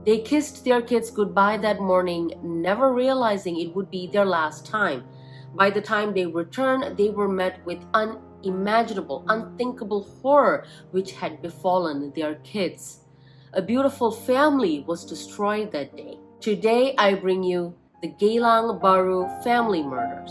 They kissed their kids goodbye that morning, never realizing it would be their last time. By the time they returned, they were met with unimaginable, unthinkable horror which had befallen their kids. A beautiful family was destroyed that day. Today, I bring you the Geylang Bahru family murders.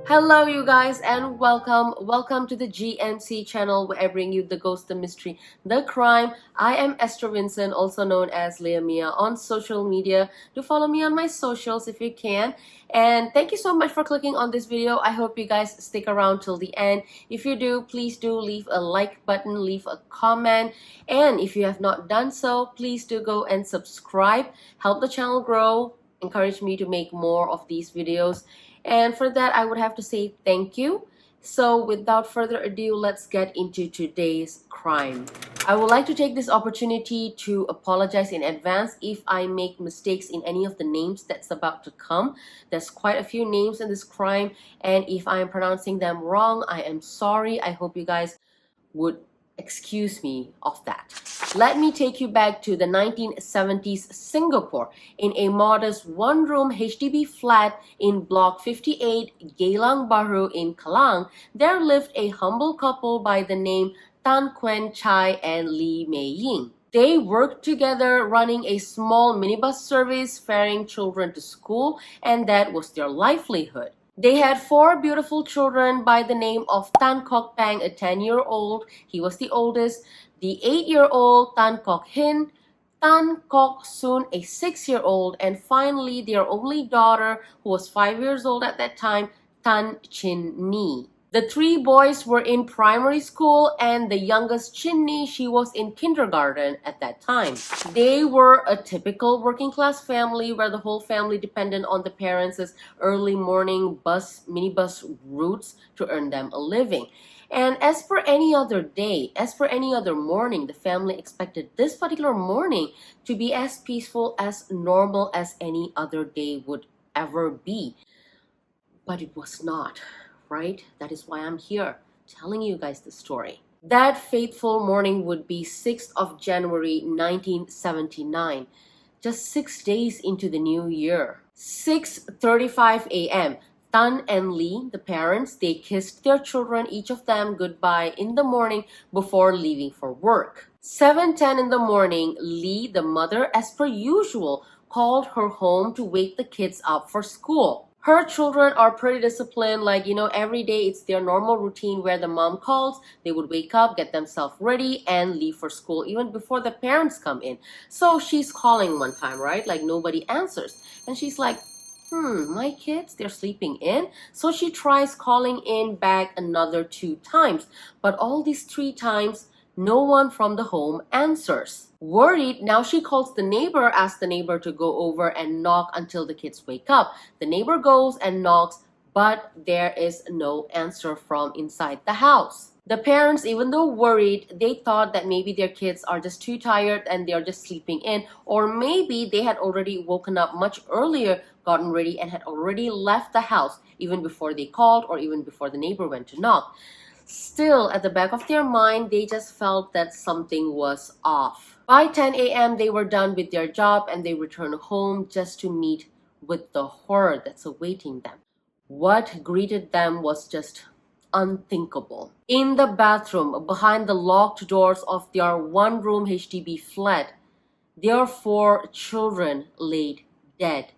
Hello you guys and welcome to the GMC channel where I bring you the ghost, the mystery, the crime. I am Esther Vincent, also known as Leah Mia on social media. Do follow me on my socials if you can, and thank you so much for clicking on this video. I hope you guys stick around till the end. If you do, please do leave a like button, leave a comment, and if you have not done so, please do go and subscribe. Help the channel grow, encourage me to make more of these videos. And for that, I would have to say thank you. So without further ado, let's get into today's crime. I would like to take this opportunity to apologize in advance if I make mistakes in any of the names that's about to come. There's quite a few names in this crime, and if I am pronouncing them wrong, I am sorry. I hope you guys would excuse me of that. Let me take you back to the 1970s Singapore. In a modest one-room HDB flat in Block 58, Geylang Bahru in Kelang, there lived a humble couple by the name Tan Quen Chai and Lee Mei Ying. They worked together running a small minibus service ferrying children to school, and that was their livelihood. They had 4 beautiful children by the name of Tan Kok Pang, a 10-year-old. He was the oldest. The 8-year-old Tan Kok Hin, Tan Kok Soon, a 6-year-old, and finally their only daughter, who was 5 years old at that time, Tan Chin Ni. The 3 boys were in primary school, and the youngest Chin Ni, she was in kindergarten at that time. They were a typical working class family where the whole family depended on the parents' early morning minibus routes to earn them a living. And as per any other day, as per any other morning, the family expected this particular morning to be as peaceful, as normal as any other day would ever be. But it was not. Right? That is why I'm here telling you guys the story. That fateful morning would be 6th of January 1979, just 6 days into the new year. 6:35 a.m. Tan and Lee, the parents, they kissed their children, each of them, goodbye in the morning before leaving for work. 7:10 in the morning, Lee, the mother, as per usual, called her home to wake the kids up for school. Her children are pretty disciplined, every day it's their normal routine where the mom calls, they would wake up, get themselves ready, and leave for school even before the parents come in. So she's calling one time, right? Nobody answers. And she's like, my kids, they're sleeping in. So she tries calling in back another 2 times. But all these 3 times, no one from the home answers. Worried, now she calls the neighbor, asks the neighbor to go over and knock until the kids wake up. The neighbor goes and knocks, but there is no answer from inside the house. The parents, even though worried, they thought that maybe their kids are just too tired and they're just sleeping in, or maybe they had already woken up much earlier, gotten ready, and had already left the house even before they called or even before the neighbor went to knock. Still, at the back of their mind, they just felt that something was off. By 10 a.m., they were done with their job and they returned home just to meet with the horror that's awaiting them. What greeted them was just unthinkable. In the bathroom, behind the locked doors of their one-room HDB flat, their 4 children laid dead,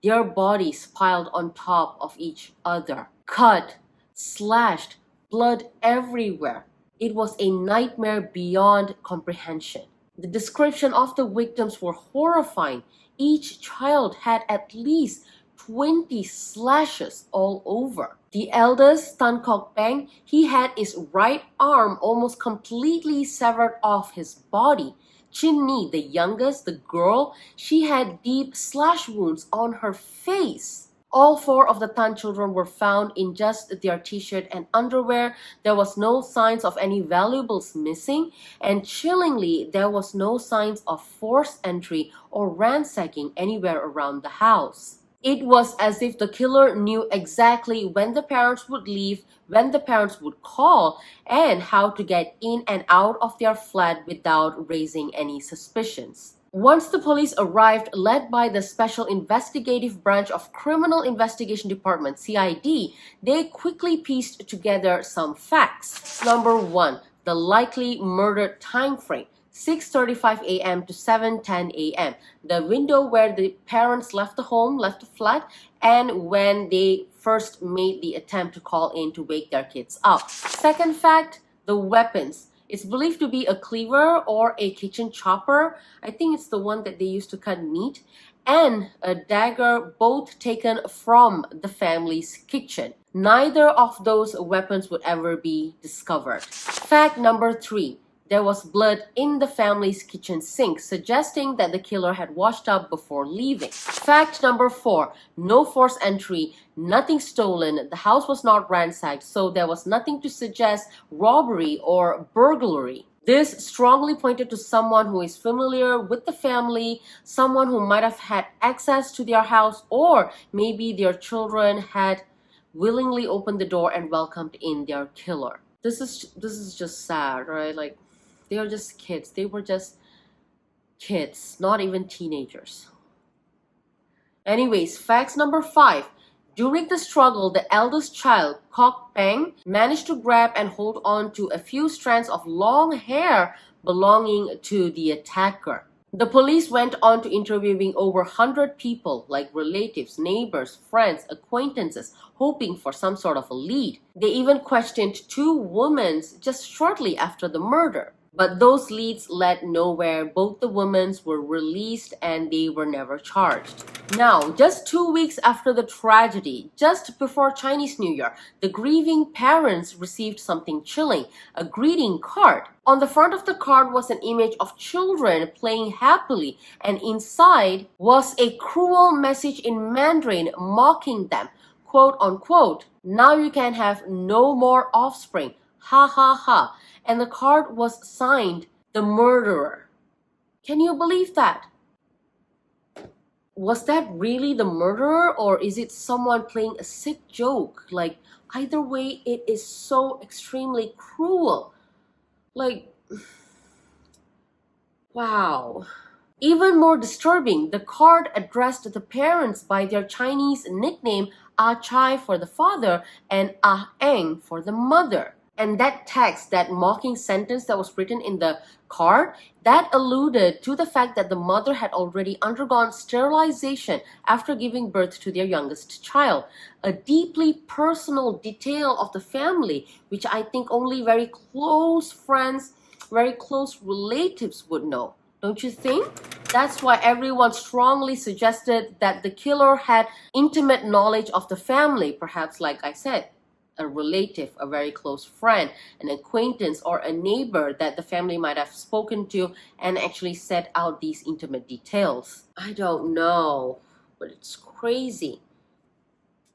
their bodies piled on top of each other, cut, slashed, blood everywhere. It was a nightmare beyond comprehension. The description of the victims were horrifying. Each child had at least 20 slashes all over. The eldest, Tan Kok Peng, he had his right arm almost completely severed off his body. Chin Ni, the youngest, the girl, she had deep slash wounds on her face. All 4 of the Tan children were found in just their t-shirt and underwear. There was no signs of any valuables missing, and chillingly, there was no signs of forced entry or ransacking anywhere around the house. It was as if the killer knew exactly when the parents would leave, when the parents would call, and how to get in and out of their flat without raising any suspicions. Once the police arrived, led by the Special Investigative Branch of Criminal Investigation Department (CID), they quickly pieced together some facts. Number 1. The likely murder time frame. 6:35 a.m. to 7:10 a.m. The window where the parents left the home, left the flat, and when they first made the attempt to call in to wake their kids up. Second fact, the weapons. It's believed to be a cleaver or a kitchen chopper. I think it's the one that they used to cut meat. And a dagger, both taken from the family's kitchen. Neither of those weapons would ever be discovered. Fact number 3. There was blood in the family's kitchen sink, suggesting that the killer had washed up before leaving. Fact number 4. No forced entry, nothing stolen, the house was not ransacked, so there was nothing to suggest robbery or burglary. This strongly pointed to someone who is familiar with the family, someone who might have had access to their house, or maybe their children had willingly opened the door and welcomed in their killer. This is just sad, right? Like, they are just kids. They were just kids, not even teenagers. Anyways, facts number 5. During the struggle, the eldest child, Kok Peng, managed to grab and hold on to a few strands of long hair belonging to the attacker. The police went on to interviewing over 100 people, like relatives, neighbors, friends, acquaintances, hoping for some sort of a lead. They even questioned 2 women just shortly after the murder. But those leads led nowhere. Both the women were released and they were never charged. Now, just 2 weeks after the tragedy, just before Chinese New Year, the grieving parents received something chilling, a greeting card. On the front of the card was an image of children playing happily, and inside was a cruel message in Mandarin mocking them, quote unquote, "Now you can have no more offspring, ha ha ha." And the card was signed the murderer. Can you believe that? Was that really the murderer, or is it someone playing a sick joke? Like, either way, it is so extremely cruel. Like, wow. Even more disturbing, the card addressed the parents by their Chinese nickname Ah Chai for the father and Ah Eng for the mother. And that text, that mocking sentence that was written in the card, that alluded to the fact that the mother had already undergone sterilization after giving birth to their youngest child. A deeply personal detail of the family, which I think only very close friends, very close relatives would know. Don't you think? That's why everyone strongly suggested that the killer had intimate knowledge of the family, perhaps, like I said, a relative, a very close friend, an acquaintance, or a neighbor that the family might have spoken to and actually set out these intimate details. I don't know, but it's crazy.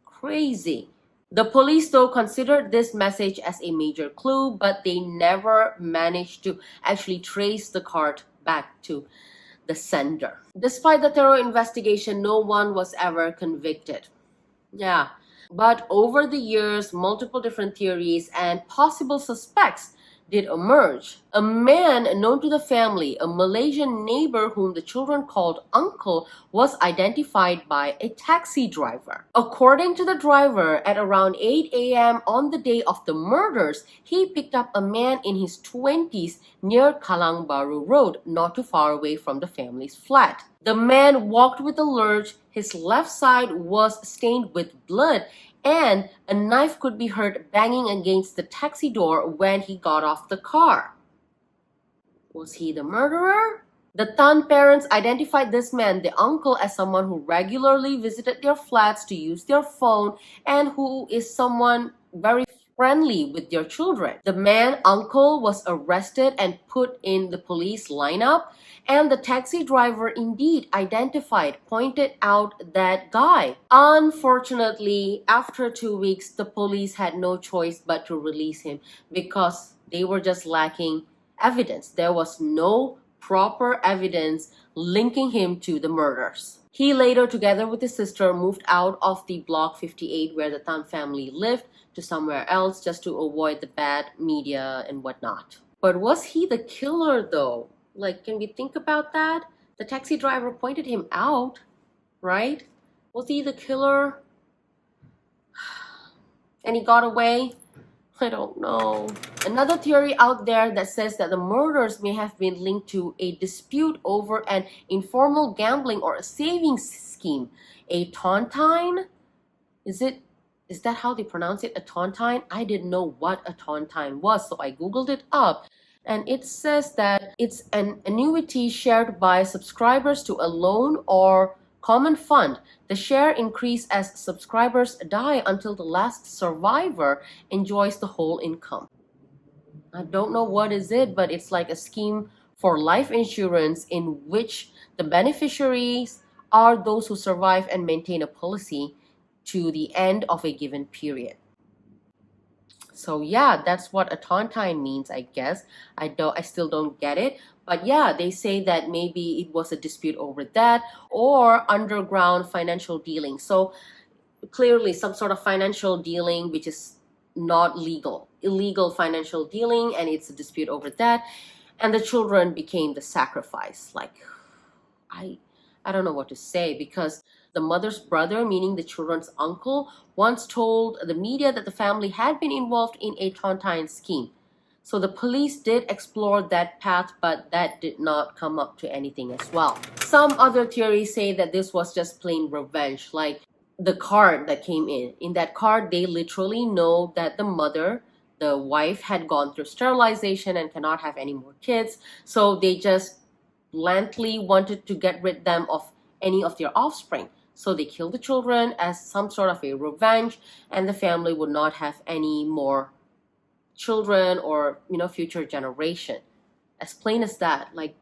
Crazy. The police, though, considered this message as a major clue, but they never managed to actually trace the card back to the sender. Despite the thorough investigation, no one was ever convicted. Yeah. But over the years, multiple different theories and possible suspects did emerge. A man known to the family, a Malaysian neighbor whom the children called uncle, was identified by a taxi driver. According to the driver, at around 8 a.m. on the day of the murders, he picked up a man in his 20s near Geylang Bahru Road, not too far away from the family's flat. The man walked with a lurch, his left side was stained with blood, and a knife could be heard banging against the taxi door when he got off the car. Was he the murderer? The Tan parents identified this man, the uncle, as someone who regularly visited their flats to use their phone and who is someone very friendly with their children. The man, uncle, was arrested and put in the police lineup, and the taxi driver indeed identified, pointed out that guy. Unfortunately, after 2 weeks, the police had no choice but to release him because they were just lacking evidence. There was no proper evidence linking him to the murders. He later, together with his sister, moved out of the Block 58 where the Tan family lived to somewhere else just to avoid the bad media and whatnot. But was he the killer though? Like, can we think about that? The taxi driver pointed him out, right? Was he the killer? And he got away? I don't know. Another theory out there that says that the murders may have been linked to a dispute over an informal gambling or a savings scheme. A tontine? Is that how they pronounce it? A tontine? I didn't know what a tontine was, so I googled it up. And it says that it's an annuity shared by subscribers to a loan or common fund. The share increase as subscribers die until the last survivor enjoys the whole income. I don't know what is it, but it's like a scheme for life insurance in which the beneficiaries are those who survive and maintain a policy to the end of a given period. So yeah, that's what a tontine means, I guess. I still don't get it. But yeah, they say that maybe it was a dispute over that or underground financial dealing. So clearly some sort of financial dealing which is not legal. Illegal financial dealing, and it's a dispute over that. And the children became the sacrifice. Like, I don't know what to say, because the mother's brother, meaning the children's uncle, once told the media that the family had been involved in a tontine scheme. So the police did explore that path, but that did not come up to anything as well. Some other theories say that this was just plain revenge, like the card that came in. In that card, they literally know that the wife, had gone through sterilization and cannot have any more kids. So they just bluntly wanted to get rid them of any of their offspring. So they killed the children as some sort of a revenge, and the family would not have any more children or, future generation. As plain as that. Like,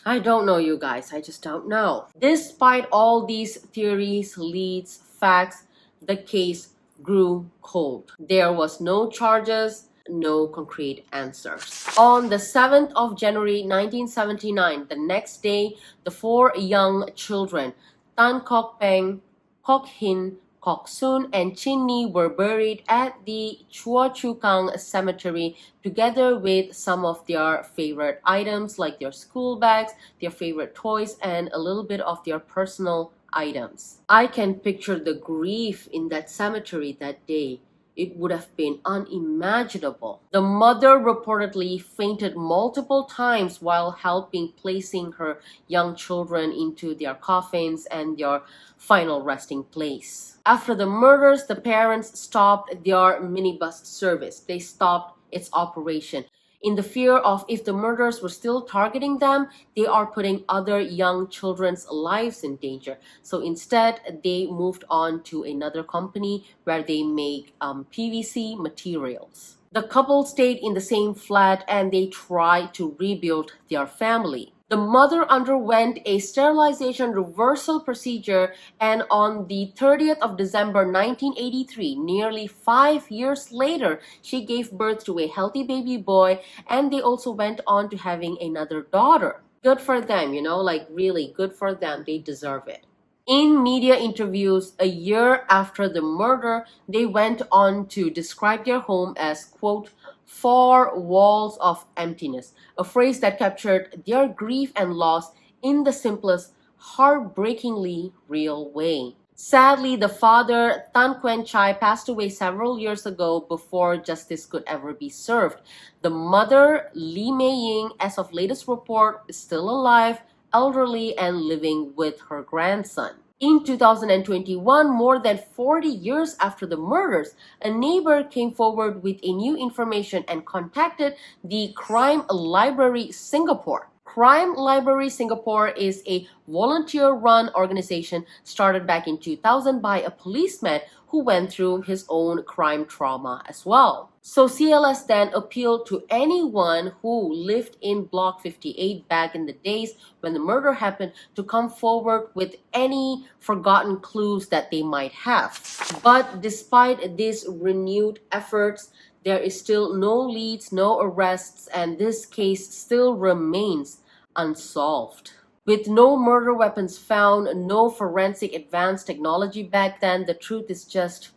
I don't know, you guys. I just don't know. Despite all these theories, leads, facts, the case grew cold. There was no charges, no concrete answers. On the 7th of January 1979, the next day, the four young children, Tan Kok Peng, Kok Hin, Kok Sun, and Chin Ni, were buried at the Chua Chu Kang Cemetery together with some of their favorite items like their school bags, their favorite toys, and a little bit of their personal items. I can picture the grief in that cemetery that day. It would have been unimaginable. The mother reportedly fainted multiple times while helping placing her young children into their coffins and their final resting place. After the murders, the parents stopped their minibus service. They stopped its operation in the fear of, if the murderers were still targeting them, they are putting other young children's lives in danger. So instead, they moved on to another company where they make PVC materials. The couple stayed in the same flat and they tried to rebuild their family. The mother underwent a sterilization reversal procedure, and on the 30th of December 1983, nearly 5 years later, she gave birth to a healthy baby boy, and they also went on to having another daughter. Good for them, like really good for them. They deserve it. In media interviews a year after the murder, they went on to describe their home as, quote, four walls of emptiness, a phrase that captured their grief and loss in the simplest, heartbreakingly real way. Sadly, the father, Tan Kuen Chai, passed away several years ago before justice could ever be served. The mother, Lee Mei Ying, as of latest report, is still alive, elderly, and living with her grandson. In 2021, more than 40 years after the murders, a neighbor came forward with a new information and contacted the Crime Library Singapore. Crime Library Singapore is a volunteer-run organization started back in 2000 by a policeman who went through his own crime trauma as well. So CLS then appealed to anyone who lived in Block 58 back in the days when the murder happened to come forward with any forgotten clues that they might have. But despite these renewed efforts, there is still no leads, no arrests, and this case still remains unsolved. With no murder weapons found, no forensic advanced technology back then, the truth is just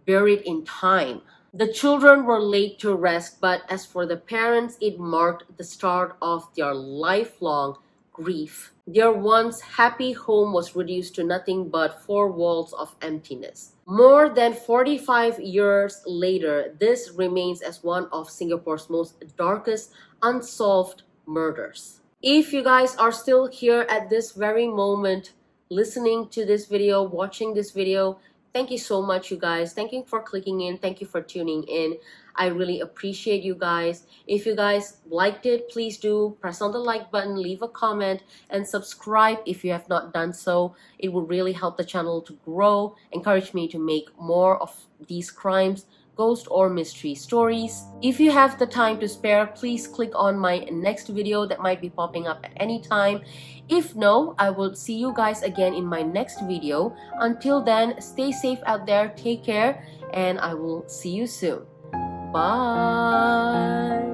buried in time. The children were laid to rest, but as for the parents, it marked the start of their lifelong grief. Their once happy home was reduced to nothing but four walls of emptiness. More than 45 years later, this remains as one of Singapore's most darkest unsolved murders. If you guys are still here at this very moment, listening to this video, watching this video, thank you so much, you guys. Thank you for clicking in. Thank you for tuning in. I really appreciate you guys. If you guys liked it, please do press on the like button, leave a comment, and subscribe if you have not done so. It will really help the channel to grow, encourage me to make more of these crimes, ghost or mystery stories. If you have the time to spare, please click on my next video that might be popping up at any time. If no, I will see you guys again in my next video. Until then, stay safe out there, take care, and I will see you soon. Bye!